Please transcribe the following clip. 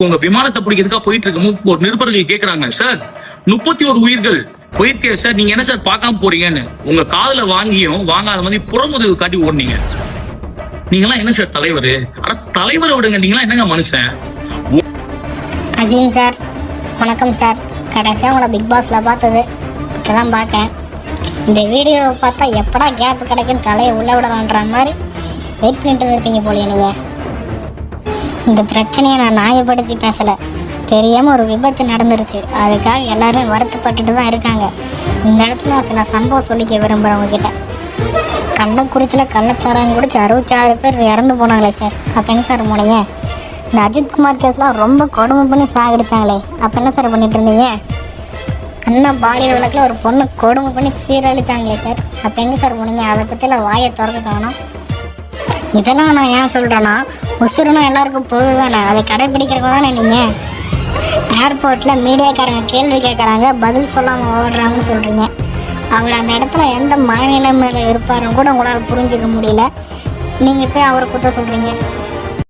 உங்க விமானத்தை பிடிக்கிறதுக்காக போயிட்டு இருக்கும் ஒரு நிருபர்கள் கேக்குறாங்க, சார் 31 உயிர்கள் போயிருக்கே சார், நீங்க என்ன சார் பார்க்காம போறீங்கன்னு. உங்க காதுல வாங்கியும் வாங்காத மாதிரி புறமுதுகு காட்டி ஓடுனீங்க. நீங்களாம் என்ன சார் தலைவர்? ஆனா தலைவரை விடுங்க, நீங்களாம் என்னங்க மனுஷன்? அசீம் சார் வணக்கம் சார். கடைசியாக உங்களை பிக் பாஸ்ல பார்த்தது இப்போதான் பார்க்கேன். இந்த வீடியோவை பார்த்தா எப்படா கேப் கிடைக்கும் தலையை உள்ள விடலான்ற மாதிரி வெயிட் பண்ணிட்டு இருப்பீங்க போலியே நீங்கள். இந்த பிரச்சனையை நான் நியாயப்படுத்தி பேசலை, தெரியாமல் ஒரு விபத்து நடந்துருச்சு, அதுக்காக எல்லாரும் வருத்தப்பட்டுட்டு தான் இருக்காங்க. இந்த இடத்துல நான் சில சம்பவம் சொல்லிக்க விரும்புகிறேன் உங்ககிட்ட. கள்ளக்குறிச்சியில் கள்ளச்சாராயம் குடிச்சு 66 பேர் இறந்து போனாங்களே சார், அப்போ என்ன சார் போனீங்க? இந்த அஜித்குமார் கேஸ்லாம் ரொம்ப கொடுமை பண்ணி சாகடிச்சாங்களே, அப்போ என்ன சார் பண்ணிட்டு இருந்தீங்க? அண்ணா பாலியல் வழக்கில் ஒரு பொண்ணு கொடுமை பண்ணி சீரழிச்சாங்களே சார், அப்போ எங்கே சார் போனீங்க? அதை பற்றிலாம் வாயை திறக்க காணும். இதெல்லாம் நான் ஏன் சொல்கிறேன்னா, உசுருனா எல்லாருக்கும் பொது தானே, அதை கடைப்பிடிக்கிறவங்க தானே நீங்கள். ஏர்போர்ட்டில் மீடியாக்காரங்க கேள்வி கேட்குறாங்க, பதில் சொல்லாமல் ஓடுறாங்கன்னு சொல்கிறீங்க. அவர் அந்த இடத்துல எந்த மனநிலைமையில் இருப்பாருன்னு கூட உங்களால் புரிஞ்சிக்க முடியல, நீங்கள் போய் அவரை குற்றம் சொல்கிறீங்க.